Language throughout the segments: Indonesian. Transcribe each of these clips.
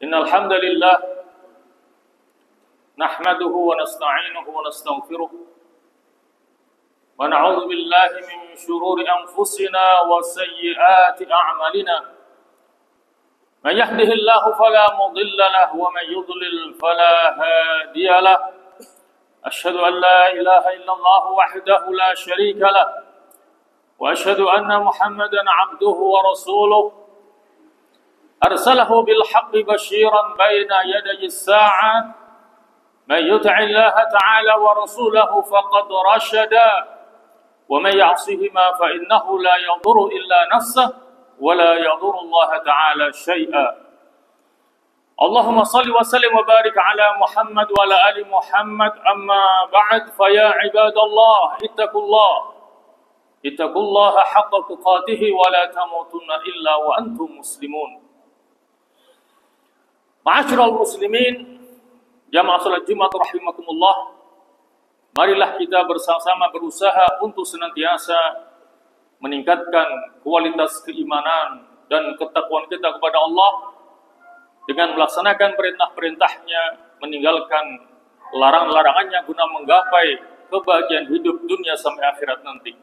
إن الحمد لله نحمده ونستعينه ونستغفره ونعوذ بالله من شرور أنفسنا وسيئات أعمالنا من يهده الله فلا مضل له ومن يضلل فلا هادي له أشهد أن لا إله إلا الله وحده لا شريك له وأشهد أن محمدا عبده ورسوله أرسله بالحق بشيرا بين يدي الساعة من يطع الله تعالى ورسوله فقد رشد ومن يعصهما فإنه لا يضر إلا نفسه ولا يضر الله تعالى شيئا اللهم صل وسلم وبارك على محمد وعلى آل محمد أما بعد فيا عباد الله اتقوا الله حق تقاته ولا تموتن إلا وأنتم مسلمون. Ma'asyiral muslimin, jamaah salat Jumat rahimakumullah. Marilah kita bersama-sama berusaha untuk senantiasa meningkatkan kualitas keimanan dan ketakwaan kita kepada Allah dengan melaksanakan perintah-perintahnya, meninggalkan larangan-larangannya guna menggapai kebahagiaan hidup dunia sampai akhirat nanti.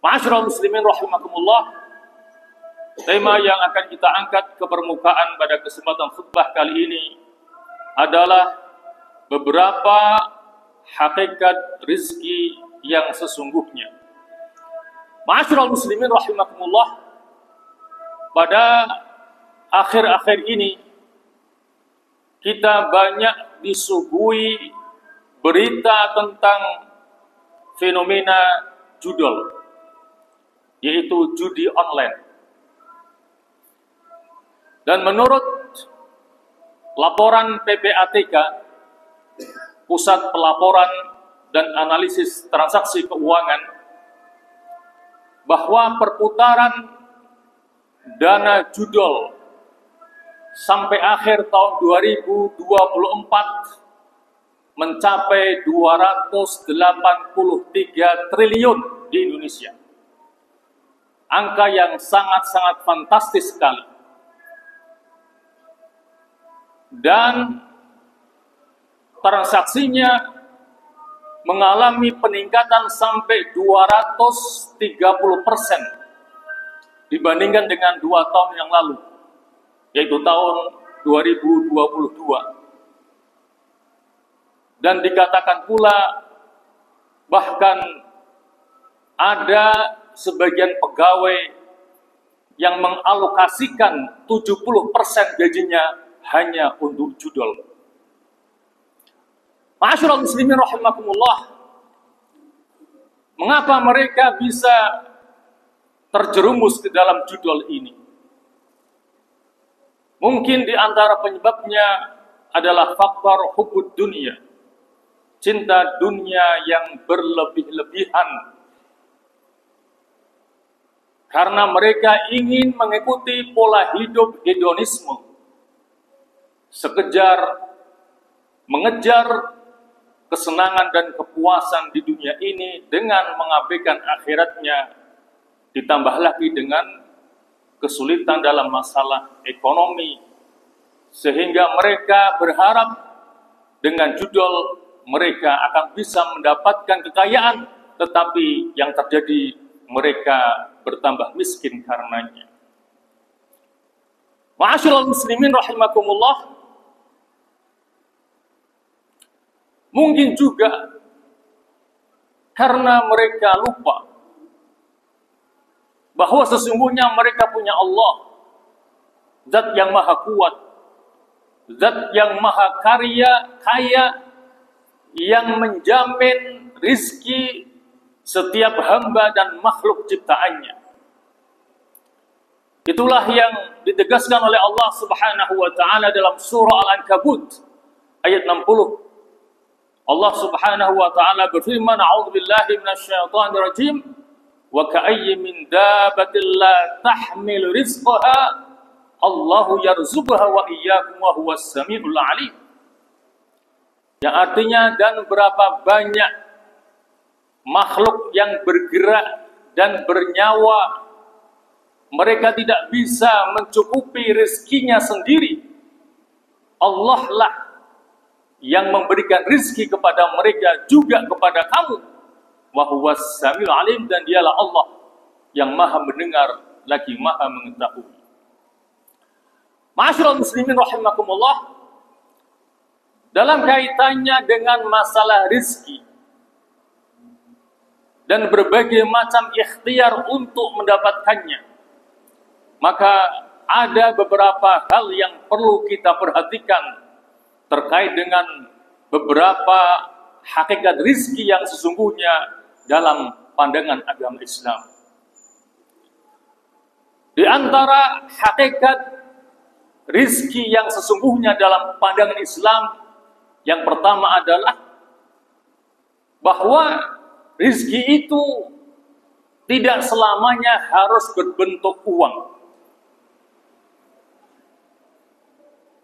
Ma'asyiral muslimin rahimakumullah. Tema yang akan kita angkat ke permukaan pada kesempatan khutbah kali ini adalah beberapa hakikat rizki yang sesungguhnya. Ma'asyiral muslimin rahimakumullah, pada akhir-akhir ini kita banyak disuguhi berita tentang fenomena judol, yaitu judi online. Dan menurut laporan PPATK, Pusat Pelaporan dan Analisis Transaksi Keuangan, bahwa perputaran dana judol sampai akhir tahun 2024 mencapai 283 triliun di Indonesia. Angka yang sangat-sangat fantastis sekali. Dan transaksinya mengalami peningkatan sampai 230% dibandingkan dengan 2 tahun yang lalu, yaitu tahun 2022. Dan dikatakan pula bahkan ada sebagian pegawai yang mengalokasikan 70% gajinya hanya untuk judol. Ma'asyiral muslimin rahimakumullah, mengapa mereka bisa terjerumus ke dalam judol ini? Mungkin di antara penyebabnya adalah faktor hubbud dunia, cinta dunia yang berlebih-lebihan. Karena mereka ingin mengikuti pola hidup hedonisme, mengejar kesenangan dan kepuasan di dunia ini dengan mengabaikan akhiratnya, ditambah lagi dengan kesulitan dalam masalah ekonomi, sehingga mereka berharap dengan judol mereka akan bisa mendapatkan kekayaan, tetapi yang terjadi mereka bertambah miskin karenanya. Ma'asyiral muslimin rahimakumullah, mungkin juga karena mereka lupa bahwa sesungguhnya mereka punya Allah, Zat yang maha kuat, Zat yang maha kaya, yang menjamin rizki setiap hamba dan makhluk ciptaannya. Itulah yang ditegaskan oleh Allah Subhanahu wa taala dalam surah Al-Ankabut ayat 60. Allah Subhanahu wa taala berfirman, "A'udzubillahi minasyaitonir rajim, wa ka'ayyin min dabbatin la tahmilu rizqaha, Allahu yarzuquha wa iyyakum wa huwas samiul 'alim." Yang artinya, dan berapa banyak makhluk yang bergerak dan bernyawa, mereka tidak bisa mencukupi rezekinya sendiri, Allah lah yang memberikan rizki kepada mereka juga kepada kamu. Wa huwas samiul alim, dan dialah Allah yang maha mendengar lagi maha mengetahui. Ma'asyiral muslimin rahimakumullah, dalam kaitannya dengan masalah rizki dan berbagai macam ikhtiar untuk mendapatkannya, maka ada beberapa hal yang perlu kita perhatikan terkait dengan beberapa hakikat rizki yang sesungguhnya dalam pandangan agama Islam. Di antara hakikat rizki yang sesungguhnya dalam pandangan Islam, yang pertama adalah bahwa rizki itu tidak selamanya harus berbentuk uang.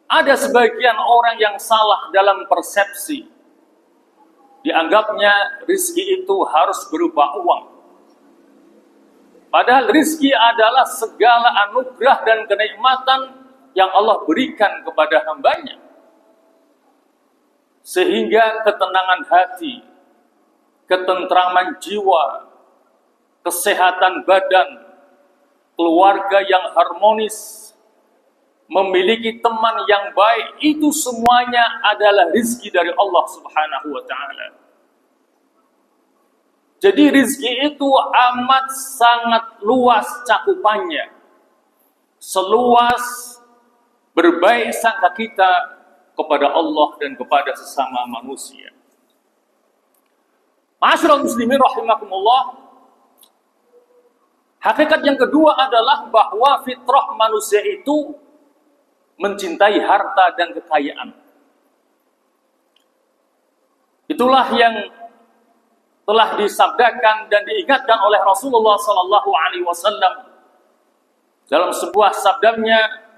Ada sebagian orang yang salah dalam persepsi. Dianggapnya rizki itu harus berupa uang. Padahal rizki adalah segala anugerah dan kenikmatan yang Allah berikan kepada hambanya. Sehingga ketenangan hati, ketentraman jiwa, kesehatan badan, keluarga yang harmonis, memiliki teman yang baik, itu semuanya adalah rizki dari Allah Subhanahu wa ta'ala. Jadi rizki itu amat sangat luas cakupannya, seluas berbaik sangka kita kepada Allah dan kepada sesama manusia. Ma'asyiral muslimin rahimakumullah, hakikat yang kedua adalah bahwa fitrah manusia itu mencintai harta dan kekayaan. Itulah yang telah disabdakan dan diingatkan oleh Rasulullah sallallahu alaihi wasallam dalam sebuah sabdanya.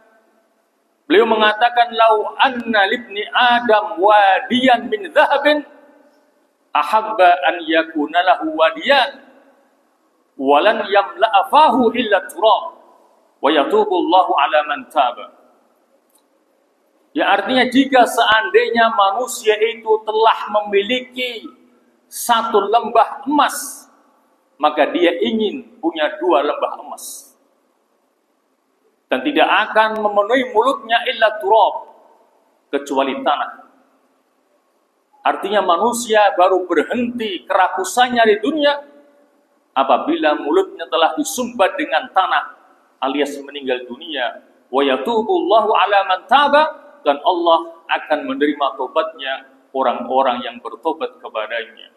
Beliau mengatakan, "Lau anna libni Adam wadiyan min dhahabin ahabba an yakuna lahu wadiyan walan yamla'a fahu illa turab wa yatubu Allahu ala man taba." Ya, artinya jika seandainya manusia itu telah memiliki satu lembah emas, maka dia ingin punya 2 lembah emas. Dan tidak akan memenuhi mulutnya illa turab, kecuali tanah. Artinya manusia baru berhenti kerakusannya di dunia apabila mulutnya telah disumbat dengan tanah alias meninggal dunia. Wa yatubullahu ala man taba, dan Allah akan menerima tobatnya orang-orang yang bertobat kepadanya.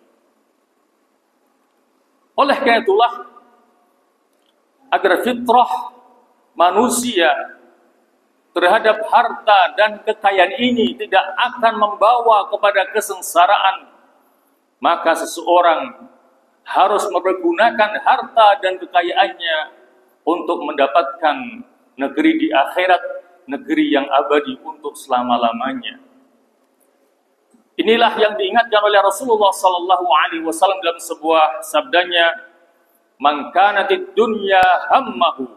Oleh karena itulah, agar fitrah manusia terhadap harta dan kekayaan ini tidak akan membawa kepada kesengsaraan, maka seseorang harus mempergunakan harta dan kekayaannya untuk mendapatkan negeri di akhirat, negeri yang abadi untuk selama-lamanya. Inilah yang diingatkan oleh Rasulullah sallallahu alaihi wasallam dalam sebuah sabdanya, "Man kanatid dunya hammahu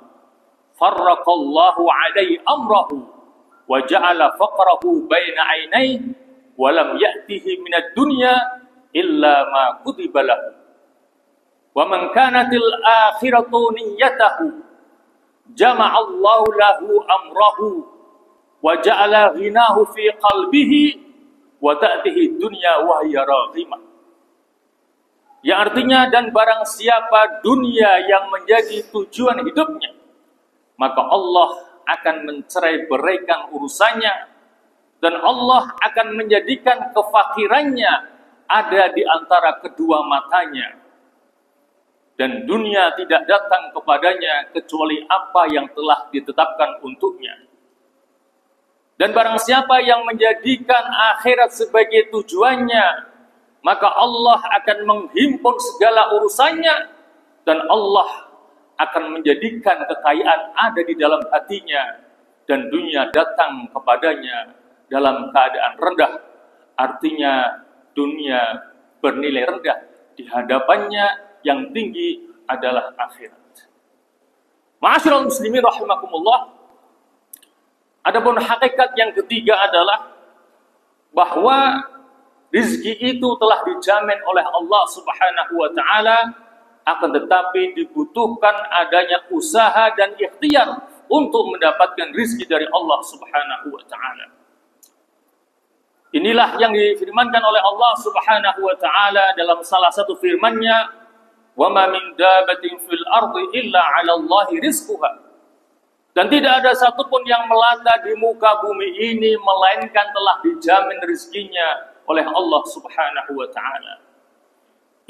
farraqallahu alaihi amrahu wa ja'ala faqrahu baina 'ainaihi wa lam ya'tihi minad dunya illa ma kutiba lahu. Wa man kanatil akhiratu niyyatahu jama'allahu lahu amrahu wa ja'ala ghinahu fi qalbihi wa ta'tihi dunya wa hiya raghimah." Yang artinya, dan barang siapa dunia yang menjadi tujuan hidupnya, maka Allah akan mencerai-beraikan urusannya, dan Allah akan menjadikan kefakirannya ada di antara kedua matanya, dan dunia tidak datang kepadanya kecuali apa yang telah ditetapkan untuknya. Dan barang siapa yang menjadikan akhirat sebagai tujuannya, maka Allah akan menghimpun segala urusannya, dan Allah akan menjadikan kekayaan ada di dalam hatinya, dan dunia datang kepadanya dalam keadaan rendah. Artinya dunia bernilai rendah, di hadapannya yang tinggi adalah akhirat. Ma'asyiral muslimin rahimakumullah, Adapun hakikat yang ketiga adalah bahwa rizki itu telah dijamin oleh Allah Subhanahu wa Ta'ala, akan tetapi dibutuhkan adanya usaha dan ikhtiar untuk mendapatkan rizki dari Allah Subhanahu wa Ta'ala. Inilah yang difirmankan oleh Allah Subhanahu wa Ta'ala dalam salah satu firman-Nya, "Wa ma min dabbatin fil ardi illa 'ala Allahi rizquha." Dan tidak ada satupun yang melata di muka bumi ini melainkan telah dijamin rezekinya oleh Allah Subhanahu wa Ta'ala.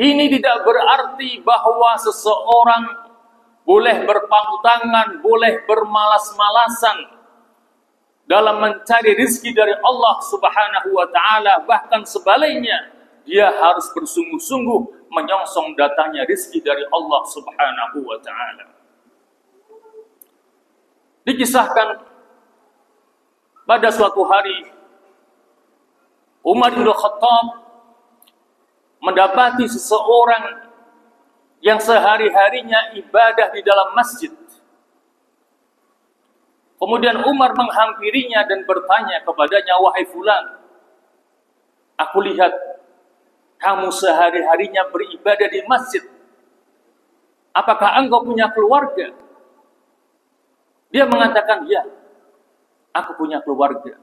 Ini tidak berarti bahwa seseorang boleh berpangku tangan, boleh bermalas-malasan dalam mencari rezeki dari Allah Subhanahu wa Ta'ala. Bahkan sebaliknya, dia harus bersungguh-sungguh menyongsong datangnya rezeki dari Allah Subhanahu wa Ta'ala. Dikisahkan pada suatu hari Umar bin Khattab mendapati seseorang yang sehari-harinya ibadah di dalam masjid. Kemudian Umar menghampirinya dan bertanya kepadanya, "Wahai fulan, aku lihat kamu sehari-harinya beribadah di masjid. Apakah engkau punya keluarga?" Dia mengatakan, "Ya, aku punya keluarga."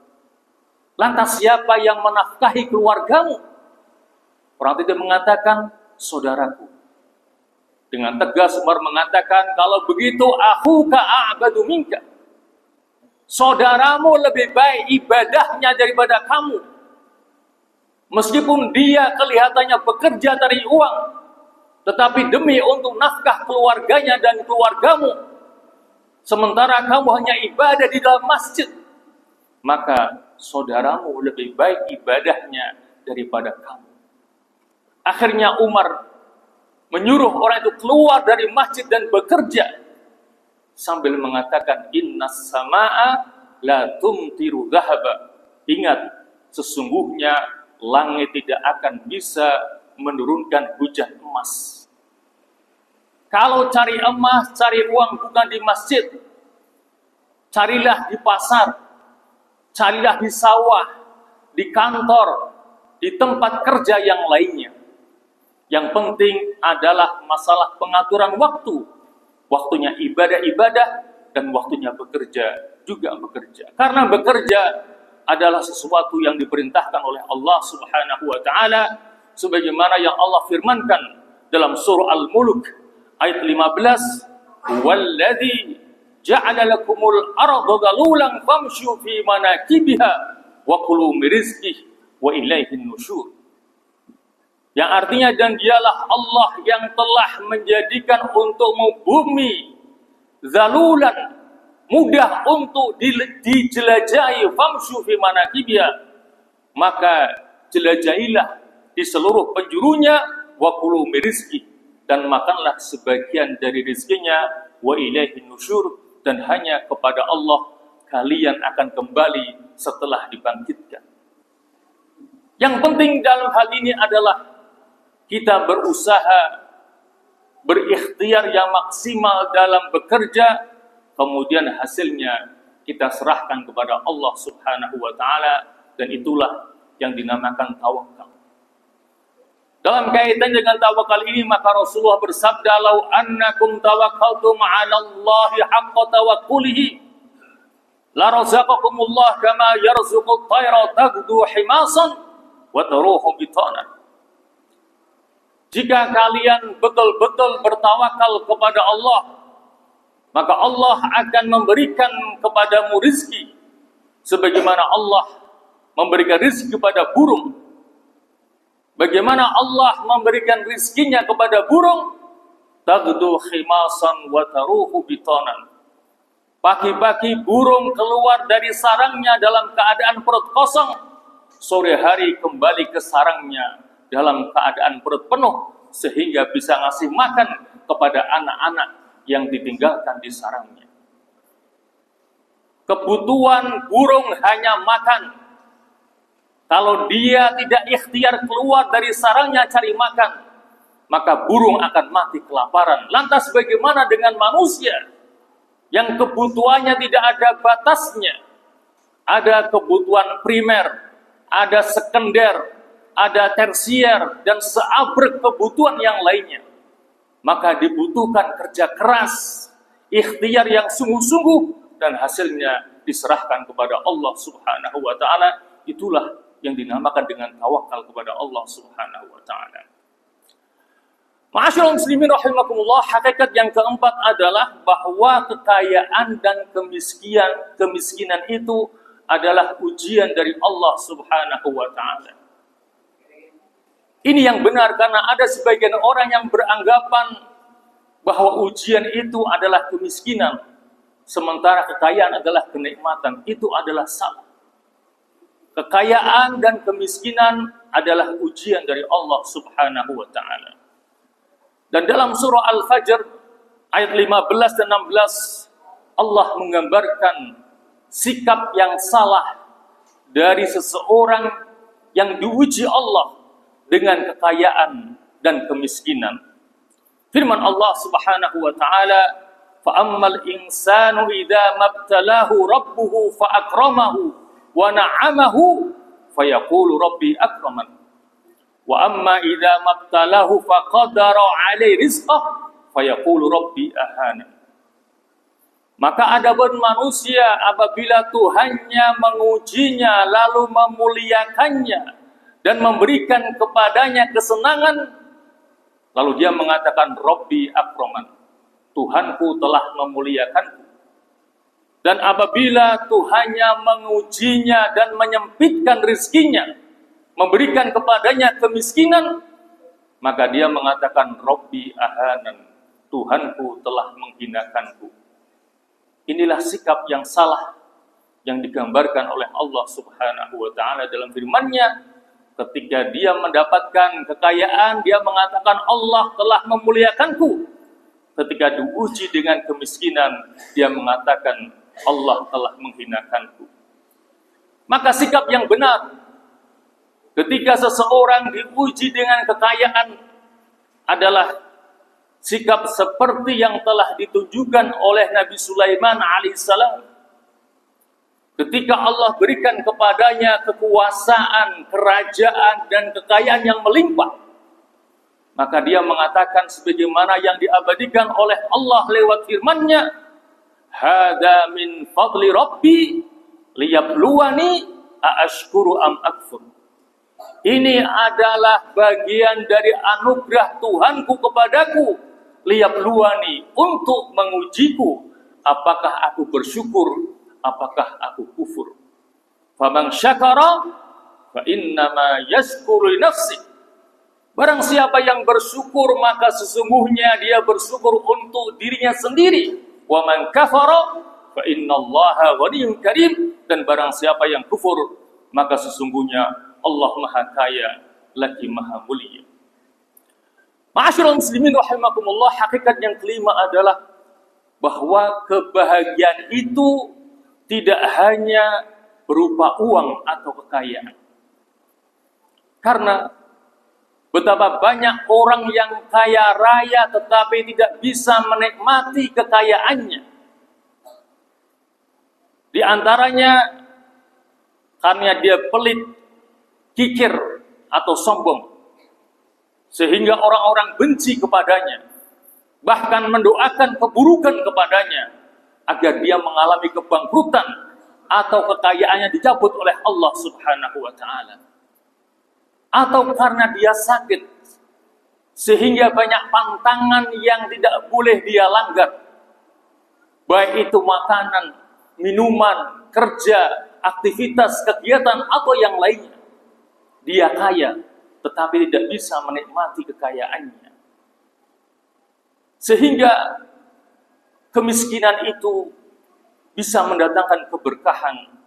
"Lantas siapa yang menafkahi keluargamu?" Orang itu mengatakan, "Saudaraku." Dengan tegas Umar mengatakan, "Kalau begitu aku ka'abadu minka." Saudaramu lebih baik ibadahnya daripada kamu. Meskipun dia kelihatannya bekerja dari uang, tetapi demi untuk nafkah keluarganya dan keluargamu, sementara kamu hanya ibadah di dalam masjid, maka saudaramu lebih baik ibadahnya daripada kamu. Akhirnya Umar menyuruh orang itu keluar dari masjid dan bekerja sambil mengatakan, "Innas samaa la tumtiru dhahaba." Ingat, sesungguhnya langit tidak akan bisa menurunkan hujan emas. Kalau cari emas, cari uang bukan di masjid, carilah di pasar, carilah di sawah, di kantor, di tempat kerja yang lainnya. Yang penting adalah masalah pengaturan waktu. Waktunya ibadah-ibadah dan waktunya bekerja juga bekerja. Karena bekerja adalah sesuatu yang diperintahkan oleh Allah Subhanahu wa Ta'ala, sebagaimana yang Allah firmankan dalam surah Al-Mulk ayat 15, "Walladzi ja'ala lakumul arda dhalulan famshu fi manakibiha wa kulu min rizqihi wa ilaihin nusyur." Yang artinya, dan dialah Allah yang telah menjadikan untukmu bumi zalulan, mudah untuk dijelajahi, famshu fi manakibiha, maka jelajahilah di seluruh penjurunya, wa kulu min rizqihi, dan makanlah sebagian dari rezekinya, wa ilaihin nusyur, dan hanya kepada Allah kalian akan kembali setelah dibangkitkan. Yang penting dalam hal ini adalah kita berusaha, berikhtiar yang maksimal dalam bekerja, kemudian hasilnya kita serahkan kepada Allah Subhanahu wa Ta'ala, dan itulah yang dinamakan tawakal. Dalam kaitan dengan tawakal ini, maka Rasulullah bersabda, "Lau annakum tawakkaltum 'ala Allahi haqqa tawakkulihi, la razaqakumullah kama yarzuqut tayra taghdu himasan wa taruhu bitanan." Jika kalian betul-betul bertawakal kepada Allah, maka Allah akan memberikan kepadamu rizki sebagaimana Allah memberikan rizki kepada burung. Bagaimana Allah memberikan rizkinya kepada burung? Taghdu khimasan wa taruhu bitanan. Pagi-pagi burung keluar dari sarangnya dalam keadaan perut kosong, sore hari kembali ke sarangnya dalam keadaan perut penuh, sehingga bisa ngasih makan kepada anak-anak yang ditinggalkan di sarangnya. Kebutuhan burung hanya makan. Kalau dia tidak ikhtiar keluar dari sarangnya cari makan, maka burung akan mati kelaparan. Lantas bagaimana dengan manusia yang kebutuhannya tidak ada batasnya? ada kebutuhan primer, ada sekunder, ada tersier, dan seabrek kebutuhan yang lainnya. Maka dibutuhkan kerja keras, ikhtiar yang sungguh-sungguh, dan hasilnya diserahkan kepada Allah Subhanahu wa Ta'ala. Itulah yang dinamakan dengan tawakal kepada Allah Subhanahu wa Ta'ala. Ma'asyiral muslimin rahimakumullah, hakikat yang keempat adalah bahwa kekayaan dan kemiskinan itu adalah ujian dari Allah Subhanahu wa Ta'ala. Ini yang benar, karena ada sebagian orang yang beranggapan bahwa ujian itu adalah kemiskinan, sementara kekayaan adalah kenikmatan. Itu adalah salah. Kekayaan dan kemiskinan adalah ujian dari Allah Subhanahu wa Ta'ala. Dan dalam surah Al-Fajr ayat 15 dan 16 Allah menggambarkan sikap yang salah dari seseorang yang diuji Allah dengan kekayaan dan kemiskinan. Firman Allah Subhanahu wa Ta'ala, "Fa'ammal insanu idza mabtalahu rabbuhu fa'akramahu wa na'amahu fayaqulu rabbi akraman. Wa amma idza mabtalahu faqadara 'alaihi rizqah fayaqulu rabbi ahana." Maka adapun manusia apabila Tuhannya mengujinya lalu memuliakannya dan memberikan kepadanya kesenangan, lalu dia mengatakan rabbi akraman, Tuhanku telah memuliakanku. Dan apabila Tuhannya mengujinya dan menyempitkan rizkinya, memberikan kepadanya kemiskinan, maka dia mengatakan Rabbi ahanan, Tuhanku telah menghinakanku. Inilah sikap yang salah yang digambarkan oleh Allah Subhanahu wa Ta'ala dalam firman-Nya. Ketika dia mendapatkan kekayaan, dia mengatakan Allah telah memuliakanku. Ketika diuji dengan kemiskinan, dia mengatakan Allah telah menghinakanku. Maka sikap yang benar ketika seseorang diuji dengan kekayaan adalah sikap seperti yang telah ditunjukkan oleh Nabi Sulaiman alaihissalam. Ketika Allah berikan kepadanya kekuasaan, kerajaan, dan kekayaan yang melimpah, maka dia mengatakan sebagaimana yang diabadikan oleh Allah lewat firman-Nya, "Hada min fadli rabbi liyabluwani aashkuru am akfur." Ini adalah bagian dari anugerah Tuhanku kepadaku, liyabluwani, untuk mengujiku apakah aku bersyukur, apakah aku kufur. Faman syakara fa innama yashkuru li nafsi. Barang siapa yang bersyukur, maka sesungguhnya dia bersyukur untuk dirinya sendiri. Wa man kafara fa innallaha ghaniyyun karim. Dan barang siapa yang kufur, maka sesungguhnya Allah Maha Kaya lagi Maha Mulia. Ma'asyiral muslimin rahimakumullah, hakikat yang kelima adalah bahwa kebahagiaan itu tidak hanya berupa uang atau kekayaan. Karena betapa banyak orang yang kaya raya tetapi tidak bisa menikmati kekayaannya. Di antaranya karena dia pelit, kikir, atau sombong, sehingga orang-orang benci kepadanya, bahkan mendoakan keburukan kepadanya agar dia mengalami kebangkrutan atau kekayaannya dicabut oleh Allah Subhanahu wa Ta'ala. Atau karena dia sakit, sehingga banyak pantangan yang tidak boleh dia langgar, baik itu makanan, minuman, kerja, aktivitas, kegiatan, atau yang lainnya. Dia kaya, tetapi tidak bisa menikmati kekayaannya. Sehingga kemiskinan itu bisa mendatangkan keberkahan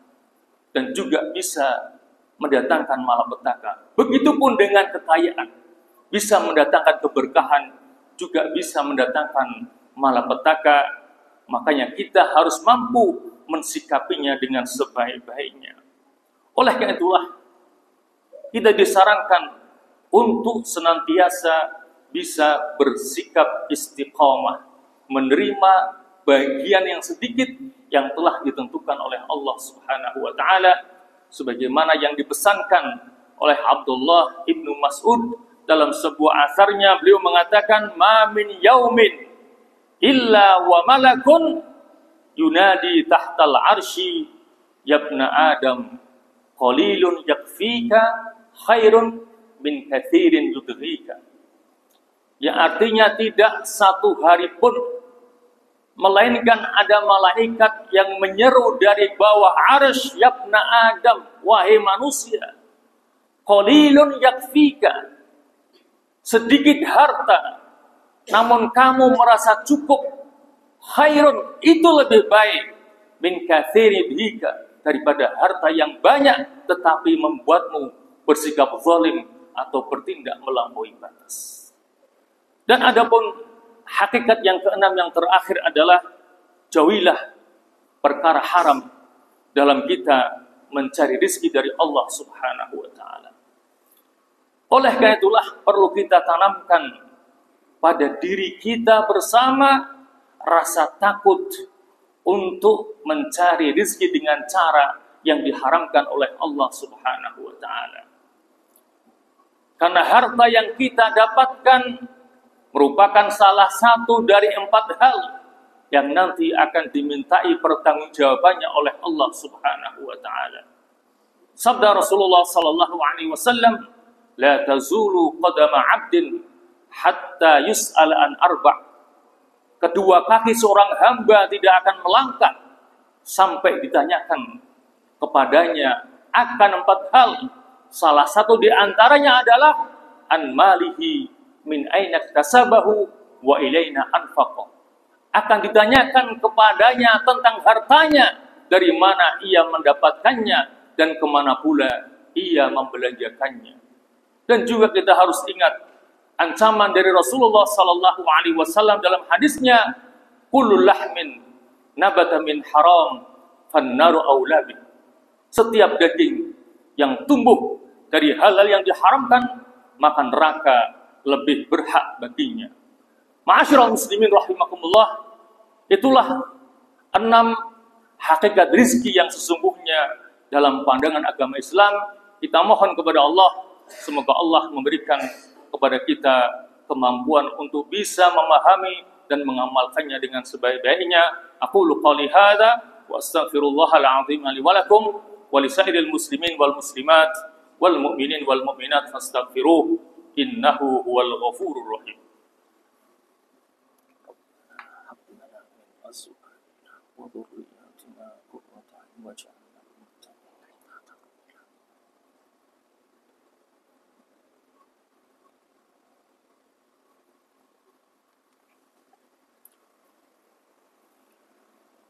dan juga bisa mendatangkan malapetaka. Begitupun dengan kekayaan, bisa mendatangkan keberkahan, juga bisa mendatangkan malapetaka. Makanya kita harus mampu mensikapinya dengan sebaik-baiknya. Oleh karena itulah, kita disarankan untuk senantiasa bisa bersikap istiqamah, menerima bagian yang sedikit yang telah ditentukan oleh Allah Subhanahu wa taala sebagaimana yang dipesankan oleh Abdullah ibnu Mas'ud dalam sebuah asarnya. Beliau mengatakan, ma min yaumin illa wa malakun yunadi tahtal arsy yabna adam qalilun yakfika khairun min katsirin yudghika. Yang artinya tidak satu hari pun melainkan ada malaikat yang menyeru dari bawah arsy, yabna adam, wahai manusia, qalilun yakfika, sedikit harta namun kamu merasa cukup, khairun, itu lebih baik, min katsirin yudghika, daripada harta yang banyak tetapi membuatmu bersikap zalim atau bertindak melampaui batas. Dan adapun hakikat yang keenam yang terakhir adalah jauhilah perkara haram dalam kita mencari rezeki dari Allah Subhanahu wa taala. Oleh karena itulah perlu kita tanamkan pada diri kita bersama rasa takut untuk mencari rezeki dengan cara yang diharamkan oleh Allah Subhanahu wa taala. Karena harta yang kita dapatkan merupakan salah satu dari 4 hal yang nanti akan dimintai pertanggungjawabannya oleh Allah Subhanahu wa taala. Sabda Rasulullah sallallahu alaihi wasallam, la tazulu qadama 'abdin hatta yus'al an arba'. Kedua kaki seorang hamba tidak akan melangkah sampai ditanyakan kepadanya akan 4 hal. Salah satu di antaranya adalah an malihi min aina kasabahu wa ilaina anfaqa. Akan ditanyakan kepadanya tentang hartanya, dari mana ia mendapatkannya dan kemana pula ia membelanjakannya. Dan juga kita harus ingat ancaman dari Rasulullah sallallahu alaihi wasallam dalam hadisnya, kullu lahmin nabata min haram fannaru aula bih. Setiap daging yang tumbuh dari hal-hal yang diharamkan, maka neraka lebih berhak baginya. Ma'asyiral muslimin rahimakumullah, itulah 6 hakikat rizki yang sesungguhnya dalam pandangan agama Islam. Kita mohon kepada Allah, semoga Allah memberikan kepada kita kemampuan untuk bisa memahami dan mengamalkannya dengan sebaik-baiknya. Aqulu qouli hadza wa astaghfirullahal azim li wa lakum wa lisairil muslimin wal muslimat wal mu'minin wal mu'minat fastaghfiruh innahu huwal ghafurur rahim.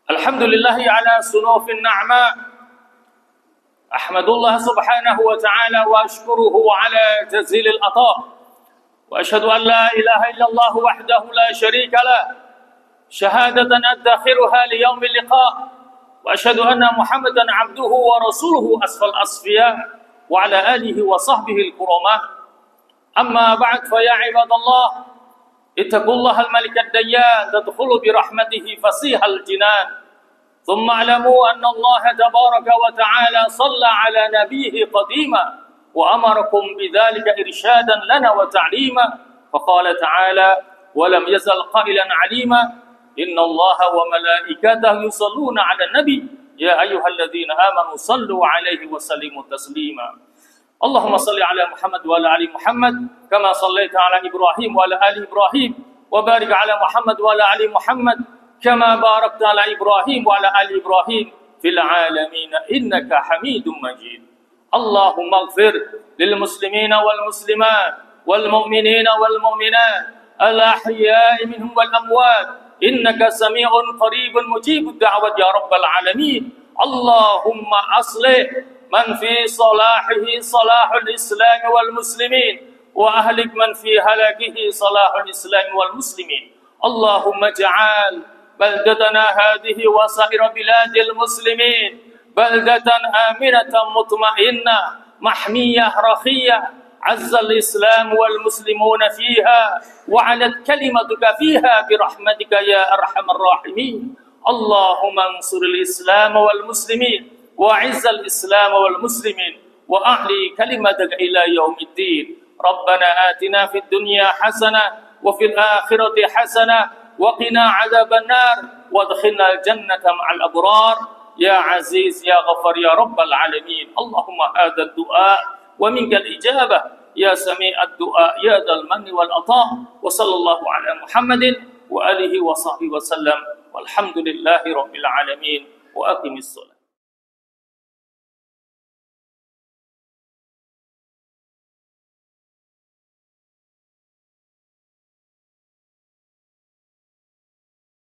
Alhamdulillahi ala sunufin na'ma. أحمد الله سبحانه وتعالى وأشكره على جزيل العطاء وأشهد أن لا إله إلا الله وحده لا شريك له شهادة أدخرها ليوم اللقاء وأشهد أن محمدا عبده ورسوله أسفى الأصفياء وعلى آله وصحبه الكرماء أما بعد فيا عباد الله اتقوا الله الملك الديان تدخلوا برحمته فسيح الجنان ثم اعلموا أن الله تبارك وتعالى صلى على نبيه قديما وأمركم بذلك إرشادا لنا وتعليما فقال تعالى ولم يزل قائلا عليما إن الله وملائكته يصلون على النبي يا أيها الذين آمنوا صلوا عليه وسلموا تسليما اللهم صل على محمد وعلى آل محمد كما صليت على إبراهيم وعلى آل إبراهيم وبارك على محمد وعلى آل محمد كما باركت على إبراهيم وعلى آل إبراهيم في العالمين إنك حميد مجيد اللهم اغفر للمسلمين والمسلمات والمؤمنين والمؤمنات الأحياء منهم والأموات إنك سميع قريب مجيب الدعوة يا رب العالمين اللهم أصلح من في صلاحه صلاح الإسلام والمسلمين وأهلك من في هلاكه صلاح الإسلام والمسلمين اللهم اجعل بلدتنا هذه وسائر بلاد المسلمين بلدة آمنة مطمئنة محمية رخية عز الإسلام والمسلمون فيها وعلت كلمتك فيها برحمتك يا أرحم الراحمين اللهم انصر الإسلام والمسلمين وأعز الإسلام والمسلمين وأعلي كلمتك إلى يوم الدين. ربنا آتنا في الدنيا حسنة وفي الآخرة حسنة وقنا عذاب النار وادخلنا الجنة مع الأبرار يا عزيز يا غفر يا رب العالمين. اللهم هذا الدعاء ومنك الإجابة يا سميع الدعاء يا ذا المن والعطاء. وصلى الله على محمد وآله وصحبه وسلم والحمد لله رب العالمين وأقم الصلاة.